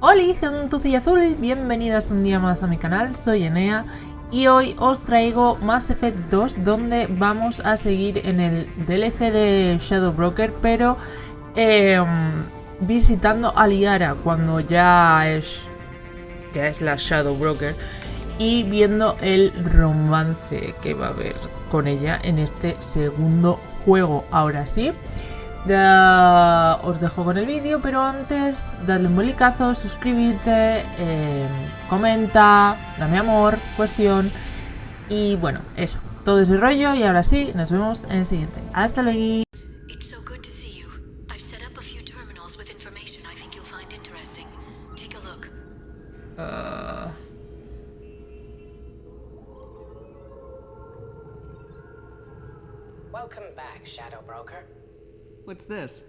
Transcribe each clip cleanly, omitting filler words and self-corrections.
Hola gentucilla azul, bienvenidas un día más a mi canal, soy Enea y hoy os traigo Mass Effect 2 donde vamos a seguir en el DLC de Shadow Broker, pero visitando a LIARA cuando ya es la Shadow Broker y viendo el romance que va a haber con ella en este segundo juego. Ahora sí, os dejo con el vídeo, pero antes dadle un bolicazo, suscribirte, comenta, dame amor, cuestión y bueno, eso, todo ese rollo. Y ahora sí, nos vemos en el siguiente. Hasta luego. Welcome back, Shadow Broker. What's this?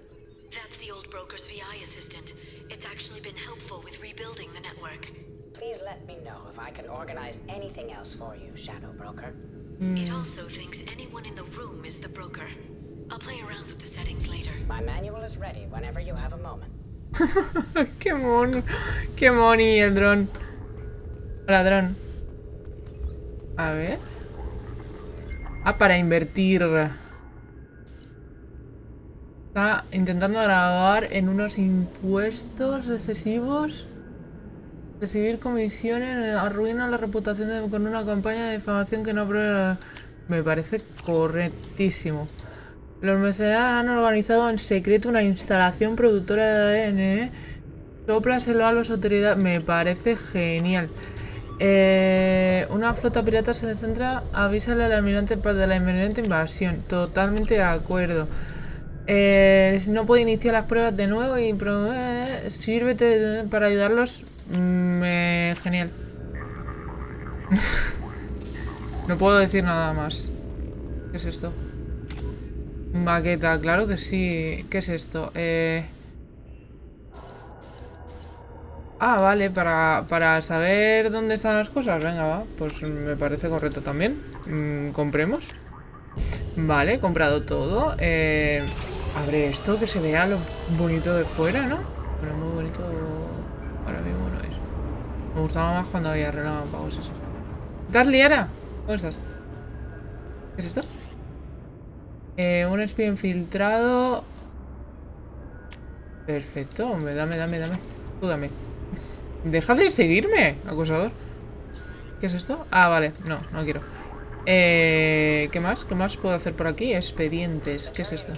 That's the old broker's VI assistant. It's actually been helpful with rebuilding the network. Please let me know if I can organize anything else for you, Shadow Broker. It also thinks anyone in the room is the broker. I'll play around with the settings later. My manual is ready whenever you have a moment. Qué mono, qué moni el dron. Hola, dron. A ver. Ah, para invertir. Está intentando grabar en unos impuestos excesivos. Recibir comisiones arruina la reputación con una campaña de difamación que no aprueba. Me parece correctísimo. Los mercenarios han organizado en secreto una instalación productora de ADN. Sóplaselo a las autoridades. Me parece genial. Una flota pirata se centra. Avísale al almirante de la inminente invasión. Totalmente de acuerdo. No puede iniciar las pruebas de nuevo y sírvete para ayudarlos. Genial. No puedo decir nada más. ¿Qué es esto? Maqueta, claro que sí. ¿Qué es esto? Ah, vale, para saber dónde están las cosas. Venga, va. Pues me parece correcto también. Compremos. Vale, he comprado todo. Abre esto, que se vea lo bonito de fuera, ¿no? Bueno, muy bonito. Ahora mismo no es. Me gustaba más cuando había relámpagos esos. ¿Qué tal, LIARA? ¿Cómo estás? ¿Qué es esto? Un espía infiltrado. Perfecto, hombre, dame. Tú dame. Deja de seguirme, acosador. ¿Qué es esto? Ah, vale, no quiero. ¿Qué más? ¿Qué más puedo hacer por aquí? Expedientes. ¿Qué es esto?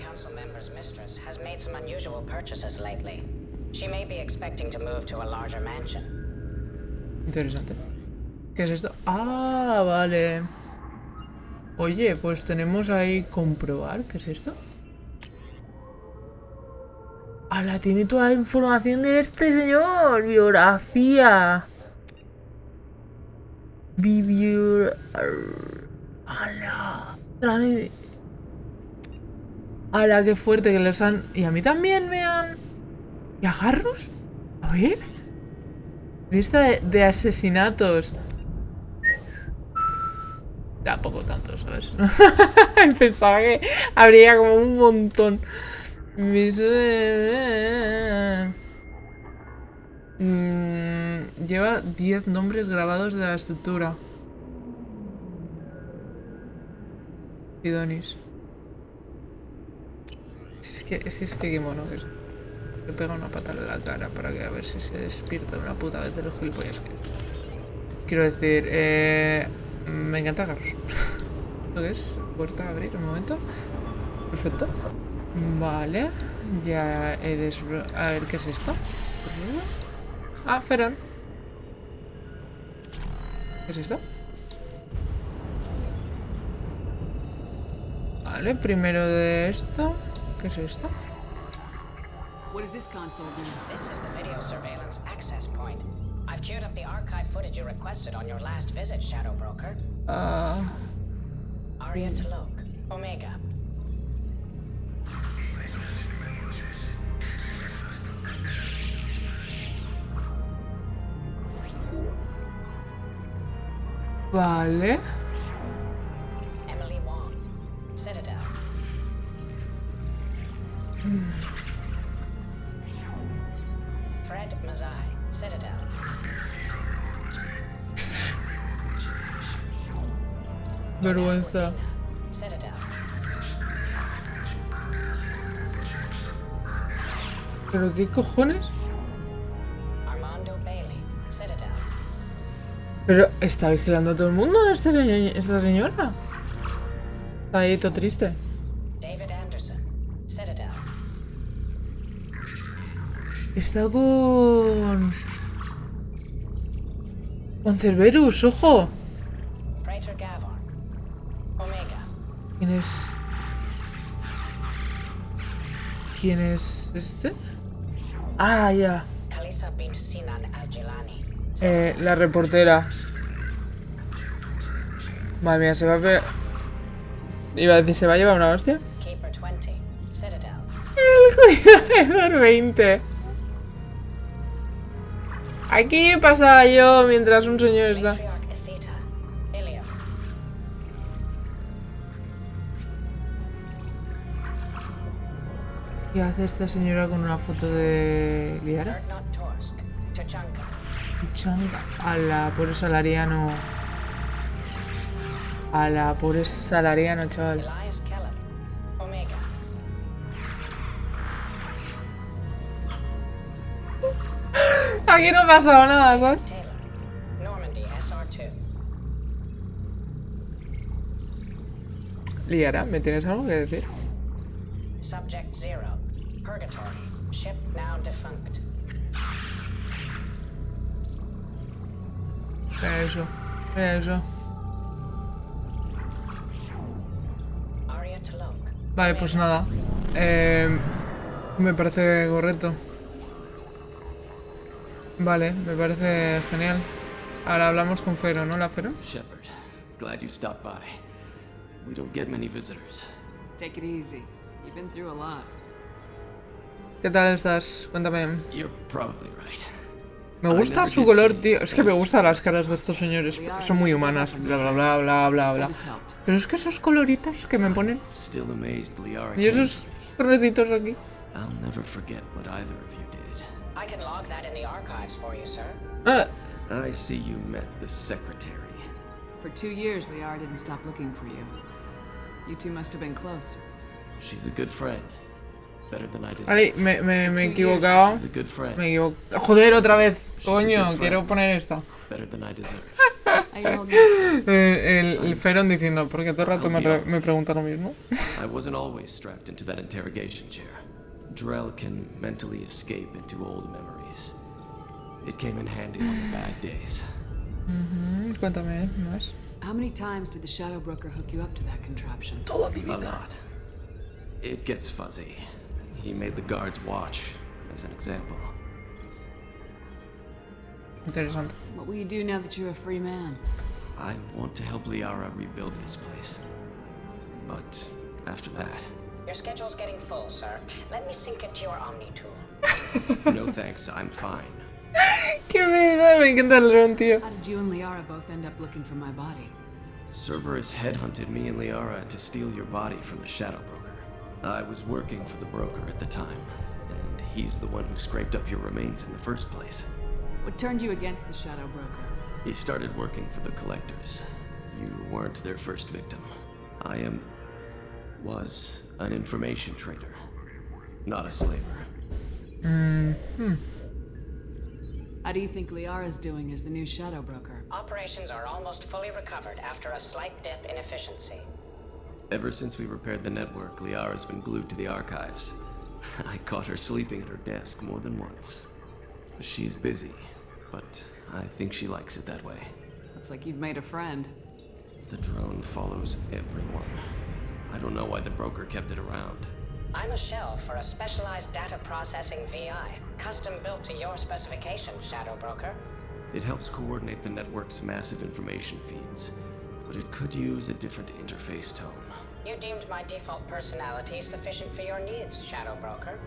Interesante. ¿Qué es esto? Ah, vale. Oye, pues tenemos ahí comprobar. ¿Qué es esto? ¡Hala! Tiene toda la información de este señor. Biografía. ¡Hala! ¡Hala! ¡Qué fuerte que les han... Y a mí también me han... ¿Y a Garrus? A ver. Lista de asesinatos. Tampoco tanto, ¿sabes? Pensaba que habría como un montón. Lleva 10 nombres grabados de la estructura. Sidonis. Si es que qué mono que es. Le pega una patada en la cara para que a ver si se despierta una puta vez de los gilipollas que es. Quiero decir, me encanta Garros. ¿Esto qué es? Puerta a abrir, un momento. Perfecto. Vale. Ya he a ver, ¿qué es esto? Ah, Ferón. ¿Qué es esto? Vale, primero de esto. ¿Qué es esto? What does this console do? This is the video surveillance access point. I've queued up the archive footage you requested on your last visit, Shadow Broker. Aria Talok, Omega. Vale. Emily Wong, Citadel. Fred Mazai, Citadel. Vergüenza. Citadel. ¿Pero qué cojones? Armando Bailey. Citadel. Pero está vigilando a todo el mundo esta señora. Está ahí todo triste. David Anderson. Citadel. Está con Cerberus, ojo. Praetor Gavon. Omega. ¿Quién es este? Ah, ya. Kalisa bint Sinan al-Jilani. La reportera. Madre mía, se va a ver. Iba a decir, ¿se va a llevar una hostia? Keeper 20. Citadel. El cuidador 20. Aquí pasaba yo mientras un señor está. Matriarch Etheta. Ilium. ¿Qué hace esta señora con una foto de LIARA? Erdnot Torsk. Tuchanka. Changa. A la pobre salariano. A la pobre salariano, chaval. Elias Kellum. Omega. Aquí no ha pasado nada, ¿sabes? Taylor. Normandy SR2. LIARA, ¿me tienes algo que decir? Subject 0. Purgatory. Ship now defunct. Mira eso. Mira eso. Aria Talok. Vale, pues nada. Me parece correcto. Vale, me parece genial. Ahora hablamos con Fero, ¿no? ¿La Fero? Shepard, glad you stopped by. We don't get many visitors. Take it easy. You've been through a lot. ¿Qué tal estás? Cuéntame. You're probably right. Me gusta su color, tío. Es que me gustan las caras de estos señores. Son muy humanas. Bla, bla, bla, bla, bla, bla. Just helped. Pero es que esos coloritos que me ponen. Still amazed LIARA Y esos reditos aquí. I'll never forget what either of you did. I can log that in the archives for you, sir. Ah, I see you met the secretary. For 2 years, LIARA didn't stop looking for you. You two must have been close. She's a good friend. Better than I deserve. vale, me he equivocado. She's a good friend. Me he equivocado. Joder, otra vez. Coño, quiero poner esta. Better than I deserve. How you holding up? El Feron diciendo, porque todo el rato me pregunta lo mismo. I wasn't always strapped into that interrogation chair. Drell can mentally escape into old memories. It came in handy on the bad days. Cuéntame más. How many times did the Shadow Broker hook you up to that contraption? A lot. It gets fuzzy. He made the guards watch, as an example. Interesante. What will you do now that you're a free man? I want to help LIARA rebuild this place. But after that, Your schedule's getting full, sir. Let me sync it to your Omni tool. no thanks, I'm fine. Qué risa, me encanta el dron, tío. How did you and LIARA both end up looking for my body? Cerberus headhunted me and LIARA to steal your body from the Shadow Broker. I was working for the broker at the time, and he's the one who scraped up your remains in the first place. What turned you against the Shadow Broker? He started working for the Collectors. You weren't their first victim. Was an information trader, not a slaver. How do you think LIARA's doing as the new Shadow Broker? Operations are almost fully recovered after a slight dip in efficiency. Ever since we repaired the network, LIARA's been glued to the archives. I caught her sleeping at her desk more than once. She's busy, but I think she likes it that way. Looks like you've made a friend. The drone follows everyone. I don't know why the broker kept it around. I'm a shell for a specialized data processing VI, custom built to your specifications, Shadow Broker. It helps coordinate the network's massive information feeds, but it could use a different interface tone. You deemed my default personality sufficient for your needs, Shadow Broker.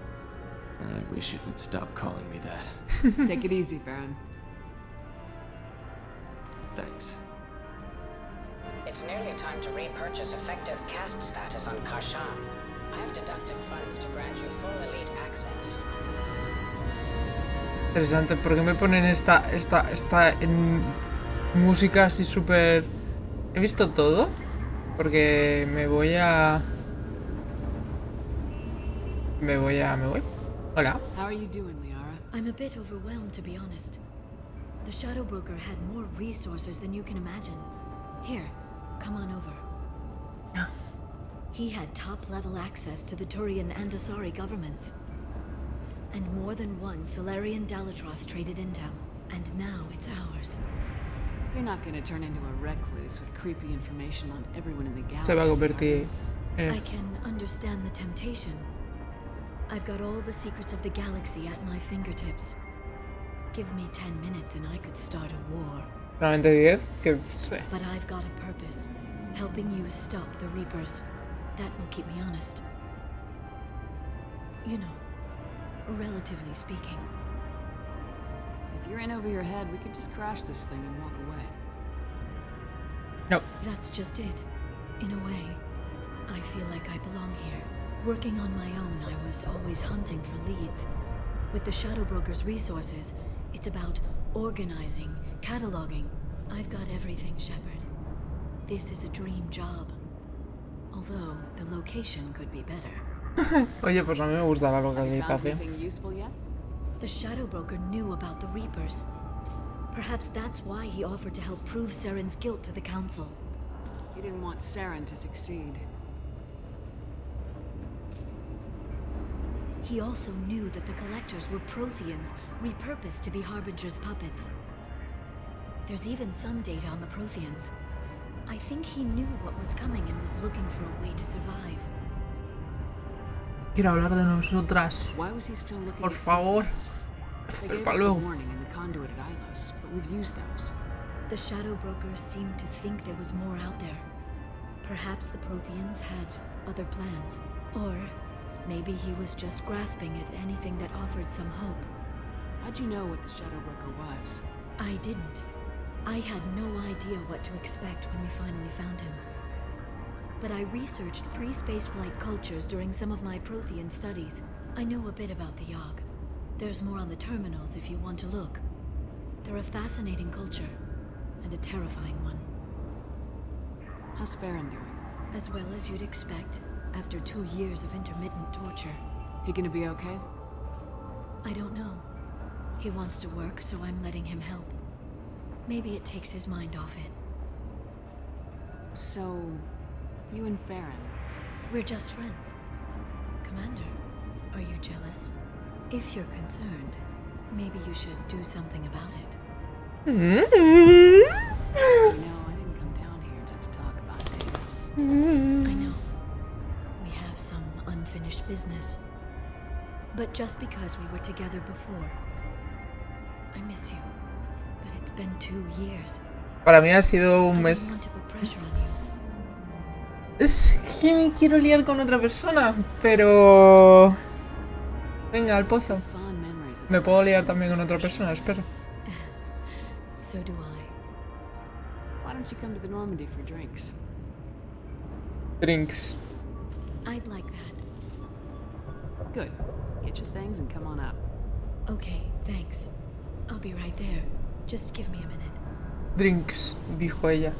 I wish it would stop calling me that. Take it easy, Farron. Thanks. It's nearly time to repurchase effective caste status on Karshan. I have deducted funds to grant you full elite access. Interesante, ¿por qué me ponen esta en música así súper... ¿He visto todo? Porque me voy. Hola. How are you doing, Liara? I'm a bit overwhelmed, to be honest. The Shadow Broker had more resources than you can imagine. Here, come on over. Yeah. He had top-level access to the Turian and Asari governments. And more than one Solarian Dalatros traded intel. And now it's ours. You're not gonna turn into a recluse with creepy information on everyone in the galaxy. Se va a convertir I can understand the temptation. I've got all the secrets of the galaxy at my fingertips. Give me 10 minutes and I could start a war. Solamente 10, que... But I've got a purpose. Helping you stop the Reapers. That will keep me honest. You know, relatively speaking. If you're in over your head, we could just crash this thing and walk away. No. That's just it. In a way, I feel like I belong here. Working on my own, I was always hunting for leads. With the Shadow Broker's resources, it's about organizing, cataloging. I've got everything, Shepard. This is a dream job. Although, the location could be better. Oye, pues a mí me gusta la Have you found localización. anything useful yet? The Shadow Broker knew about the Reapers. Perhaps that's why he offered to help prove Saren's guilt to the Council. He didn't want Saren to succeed. He also knew that the Collectors were Protheans, repurposed to be Harbinger's puppets. There's even some data on the Protheans. I think he knew what was coming and was looking for a way to survive. Quiero hablar de nosotras. Why was he still looking Por at favor. confines? They Pero gave pa' us the luego. warning in the conduit at Ilos, but we've used those. The Shadow Brokers seemed to think there was more out there. Perhaps the Protheans had other plans. Or maybe he was just grasping at anything that offered some hope. How'd you know what the Shadow Broker was? I didn't. I had no idea what to expect when we finally found him. But I researched pre-spaceflight cultures during some of my Prothean studies. I know a bit about the Yogg. There's more on the terminals if you want to look. They're a fascinating culture, and a terrifying one. How's Farron doing? As well as you'd expect, after 2 years of intermittent torture. He gonna be okay? I don't know. He wants to work, so I'm letting him help. Maybe it takes his mind off it. So, you and Farron. We're just friends. Commander, are you jealous? If you're concerned, maybe you should do something about it. You know, I didn't come down here just to talk about Dave. I know. We have some unfinished business. But just because we were together before, I miss you. But it's been 2 years. Para mí ha sido un I mes. don't want to put pressure on you. Es que me quiero liar con otra persona, pero... Venga, al pozo. Fond memories of Me the puedo last liar time también we con otra finished. persona, espero. So do I. Why don't you come to the Normandy for drinks? Drinks. I'd like that. Good. Get your things and come on up. Okay, thanks. I'll be right there. Just give me a minute. Drinks, dijo ella.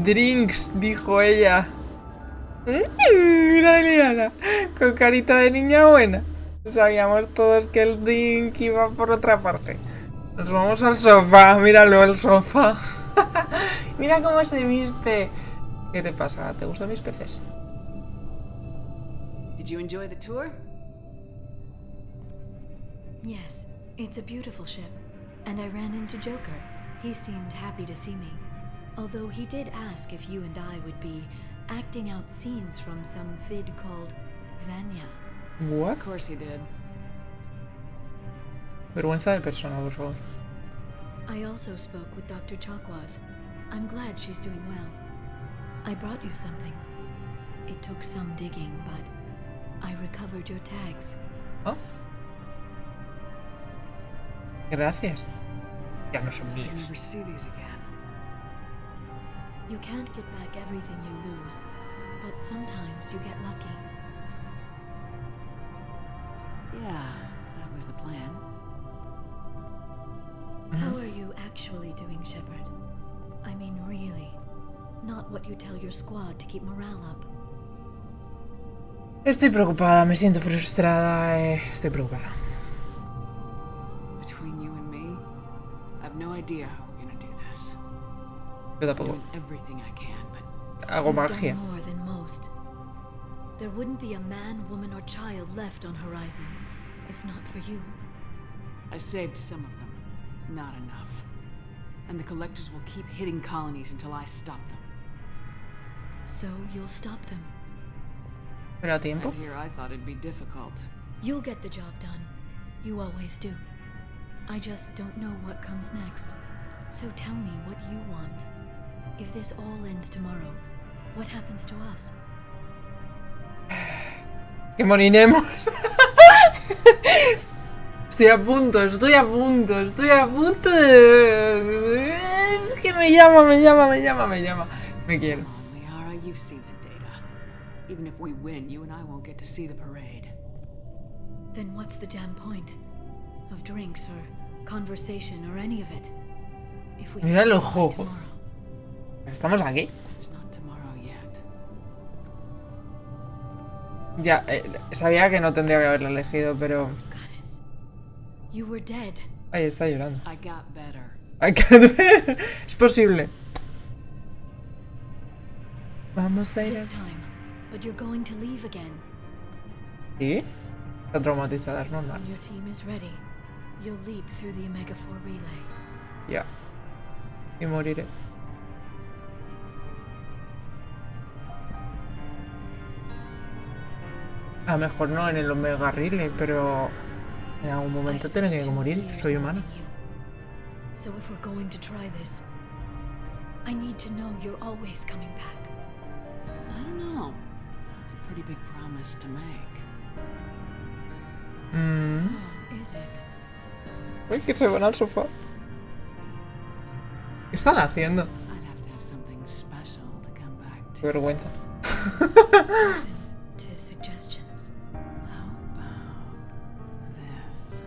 Drinks, dijo ella. Mira a LIARA, con carita de niña buena. Sabíamos todos que el drink iba por otra parte. Nos vamos al sofá, míralo el sofá. Mira cómo se viste. ¿Qué te pasa? ¿Te gustan mis peces? Did you enjoy the tour? Yes, it's a beautiful ship. And I ran into Joker. He seemed happy to see me. Although he did ask if you and I would be acting out scenes from some vid called Vanya. What? Of course he did. Vergüenza de persona, por favor. I also spoke with Dr. Chakwas. I'm glad she's doing well. I brought you something. It took some digging, but I recovered your tags. ¿Oh? Gracias. Ya no son I'll míos. never see these again. You can't get back everything you lose, but sometimes you get lucky. Yeah, that was the plan. actually doing, Shepard? I mean, really. Not what you tell your squad to keep morale up. Estoy preocupada, me siento frustrada, estoy preocupada. Between you and me, I have no idea how we're gonna do this. Yo I'm tampoco. doing everything I can, but Hago You've magia. done more than most. There wouldn't be a man, woman, or child left on Horizon, if not for you. I saved some of them. Not enough. And the collectors will keep hitting colonies until I stop them. So you'll stop them. ¿Pero a tiempo? And here I thought it'd be difficult. You'll get the job done. You always do. I just don't know what comes next. So tell me what you want. If this all ends tomorrow, what happens to us? Que moriremos. Estoy a punto, estoy a punto, estoy a punto de... Es que me llama. Me quiero. Come on, Liara, you've seen the data. Even if we win, you and I won't get to see the parade. Then what's the damn point? Of drinks or conversation or any of it? If we Mira el can't ojo. fight tomorrow. Estamos aquí. It's not tomorrow yet. Ya, sabía que no tendría que haberlo elegido, pero... Goddess, you were dead. Ay, está llorando. I got better. Hay que ver. Es posible. Vamos a ir This a... time. But you're going to leave again. ¿Sí? Está traumatizada, es normal. When your team is ready, you'll leap through the Omega 4 relay. Ya. Y moriré. A lo mejor no en el Omega Relay, pero en algún I momento spent tendré que 2 morir. years Soy humana. knowing you. So if we're going to try this, I need to know you're always coming back. I don't know. That's a pretty big promise to make. Oh, is it? Uy, que se van al sofá. ¿Qué están haciendo? I'd have to have something special to come back Qué to. vergüenza. Open to suggestions. How about this?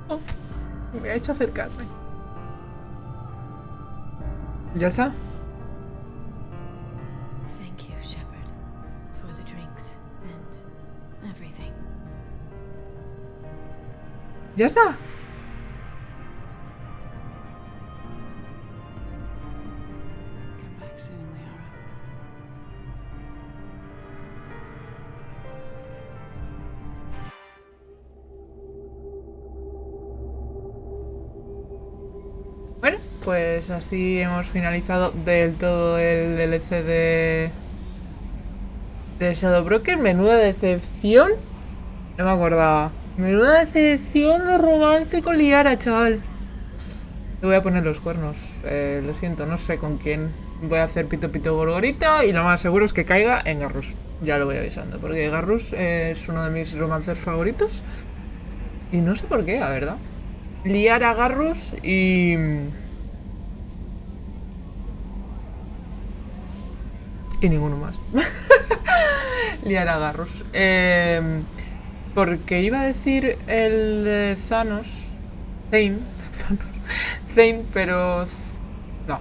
Oh, me ha hecho acercarme. ¿Ya está? Thank you, Shepard, for the drinks and everything. ¿Ya está? Come back soon, Liara. Bueno, pues así hemos finalizado del todo el DLC de Shadow Broker. Menuda decepción. No me acordaba. Menuda decepción de romance con Liara, chaval. Le voy a poner los cuernos. Lo siento, no sé con quién. Voy a hacer pito pito gorgorito y lo más seguro es que caiga en Garrus. Ya lo voy avisando, porque Garrus es uno de mis romances favoritos. Y no sé por qué, la verdad. Liara, Garrus y ninguno más. Liara, Garrus. Porque iba a decir el de Thanos, Zane, pero no.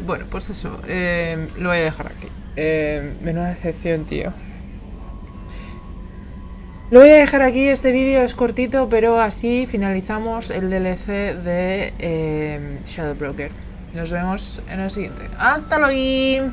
Bueno, pues eso. Lo voy a dejar aquí. Menuda decepción, tío. Lo voy a dejar aquí, este vídeo es cortito, pero así finalizamos el DLC de Shadow Broker. Nos vemos en el siguiente. ¡Hasta luego!